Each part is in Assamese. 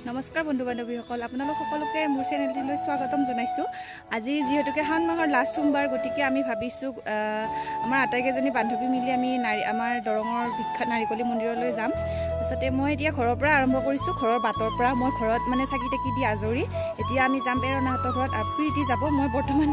নমস্কাৰ বন্ধু বান্ধৱীসকল, আপোনালোক সকলোকে মোৰ চেনেলটিলৈ স্বাগতম জনাইছোঁ। আজি যিহেতুকে শাওণ মাহৰ লাষ্ট সোমবাৰ, গতিকে আমি ভাবিছোঁ আমাৰ আটাইকেইজনী বান্ধৱী মিলি আমি আমাৰ দৰঙৰ বিখ্যাত নাৰিকলী মন্দিৰলৈ যাম। তাৰপিছতে মই এতিয়া ঘৰৰ পৰা আৰম্ভ কৰিছোঁ, ঘৰৰ বাটৰ পৰা মই ঘৰত মানে চাকি তাকি দি আজৰি। এতিয়া আমি যাম প্ৰেৰণাহঁতৰ ঘৰত, প্ৰীতি যাব। মই বৰ্তমান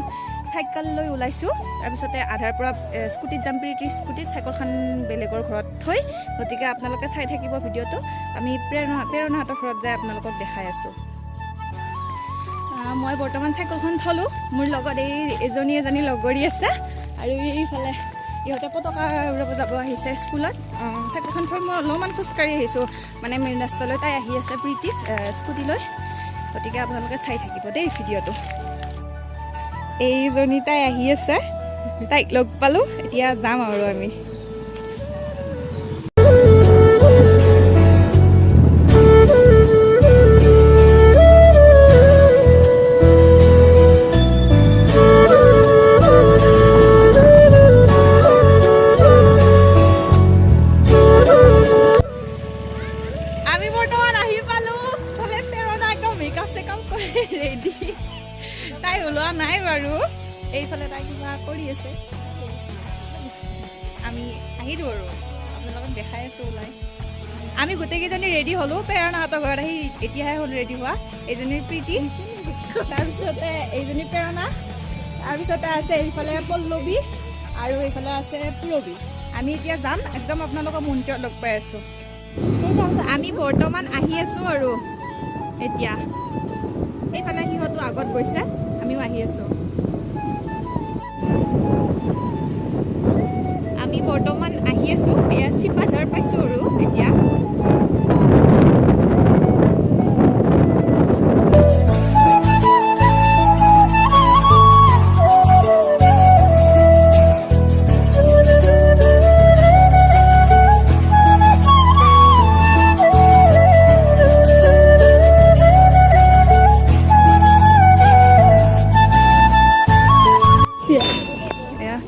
চাইকেল লৈ ওলাইছোঁ, তাৰপিছতে আধাৰ পৰা স্কুটিত যাম, প্ৰীতিৰ স্কুটিত, চাইকেলখন বেলেগৰ ঘৰত থৈ। গতিকে আপোনালোকে চাই থাকিব ভিডিঅ'টো। আমি প্ৰেৰণাহঁতৰ ঘৰত যাই আপোনালোকক দেখাই আছোঁ। মই বৰ্তমান চাইকেলখন থলোঁ, মোৰ লগত এজনী লগৰী আছে, আৰু এইফালে ইহঁতে পতাকা উৰাব যাব আহিছে স্কুলত। চাইকেলখন থৈ মই অলপমান খোজকাঢ়ি আহিছোঁ, মানে মেইন ৰাস্তালৈ। তাই আহি আছে প্ৰীতি স্কুটি লৈ। গতিকে আপোনালোকে চাই থাকিব দেই ভিডিঅ'টো। এইজনী তাই আহি আছে, তাইক লগ পালোঁ, এতিয়া যাম আৰু আমি। আমি বৰ্তমান আহি পালোঁ, বোলে প্ৰেৰণা একদম মেকআপ চেকআপ কৰি ৰেডি। তাই ওলোৱা নাই বাৰু, এইফালে তাই কিবা কৰি আছে। আমি আহিলোঁ আৰু আপোনালোকক দেখাই আছোঁ ওলাই। আমি গোটেইকেইজনী ৰেডি হ'লোঁ, প্ৰেৰণাহঁতৰ ঘৰত আহি এতিয়াহে হ'ল ৰেডি হোৱা। এইজনী প্ৰীতি, তাৰপিছতে এইজনী প্ৰেৰণা, তাৰপিছতে আছে এইফালে পল্লৱী, আৰু এইফালে আছে পূৰৱী। আমি এতিয়া যাম, একদম আপোনালোকক মন্দিৰত লগ পাই আছোঁ। আমি বৰ্তমান আহি আছোঁ আৰু এতিয়া এইফালে সিহঁতো আগত গৈছে, আমিও আহি আছোঁ। আমি বৰ্তমান আহি আছোঁ, এয়া শিৱ বাজাৰ পাইছোঁ আৰু এতিয়া।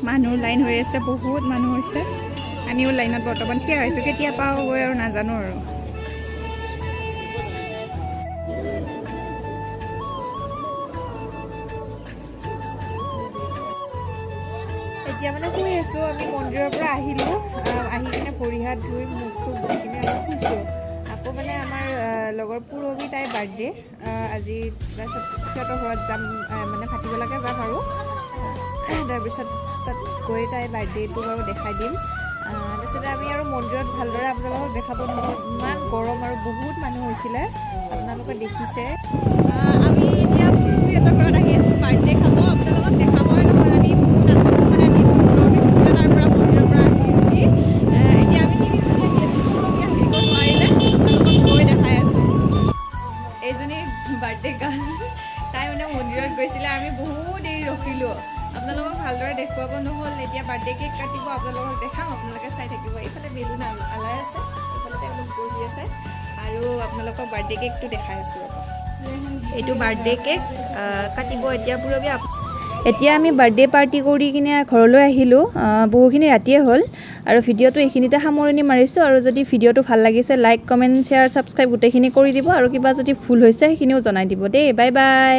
মানুহ লাইন হৈ আছে, বহুত মানুহ হৈছে। আমিও লাইনত বৰ্তমান থিয় হৈছোঁ, কেতিয়া পাওঁ গৈ আৰু নাজানো আৰু। এতিয়া মানে শুই আছোঁ। আমি মন্দিৰৰ পৰা আহিলোঁ, আহি কিনে ভৰি হাত ধুই মুখ চুখ ধুই কিনে আমি শুইছোঁ। আকৌ মানে আমাৰ লগৰ পূৰৱী, তাইৰ বাৰ্থডে আজি। তাৰপিছত সিহঁতৰ ঘৰত যাম, মানে ভাটিবেলাকে যাম আৰু। তাৰপিছত তাত গৈ তাইৰ বাৰ্থডেটো বাৰু দেখাই দিম। তাৰপিছতে আমি আৰু মন্দিৰত ভালদৰে আপোনালোকক দেখাব নোৱাৰোঁ, ইমান গৰম আৰু বহুত মানুহ হৈছিলে, আপোনালোকে দেখিছে। আমি এতিয়া সিহঁতৰ ঘৰত আহি আছোঁ বাৰ্থডে খাব, আপোনালোকক দেখাবই নহয়। আমি বহুত মানে তাৰ পৰা মন্দিৰৰ পৰা আহি এতিয়া আমি তিনিজনী আহি আছোঁ, হেৰি কৰিব নোৱাৰিলে, আপোনালোকক গৈ দেখাই আছোঁ। এইজনী বাৰ্থডে গাৰ্ল, তাই মানে মন্দিৰত গৈছিলে, আমি বহুত দেৰি ৰখিলোঁ, আপোনালোকক ভালদৰে দেখুৱাব নহ'ল। এতিয়া বাৰ্থডে কেক কাটিব, আপোনালোকক দেখাম, আপোনালোকে চাই থাকিব। এইফালে বেলুন আলাই আছে, এইফালে তেওঁলোক বহি আছে, আৰু আপোনালোকক বাৰ্থডে কেকটো দেখাই আছোঁ। এইটো বাৰ্থডে কেক কাটিব এতিয়া পূৰৱী। এতিয়া আমি বাৰ্থডে পাৰ্টি কৰি কিনে ঘৰলৈ আহিলোঁ, বহুখিনি ৰাতিয়ে হ'ল, আৰু ভিডিঅ'টো এইখিনিতে সামৰণি মাৰিছোঁ। আৰু যদি ভিডিঅ'টো ভাল লাগিছে, লাইক, কমেণ্ট, শ্বেয়াৰ, ছাবস্ক্ৰাইব গোটেইখিনি কৰি দিব, আৰু কিবা যদি ভুল হৈছে সেইখিনিও জনাই দিব দেই। Bye bye.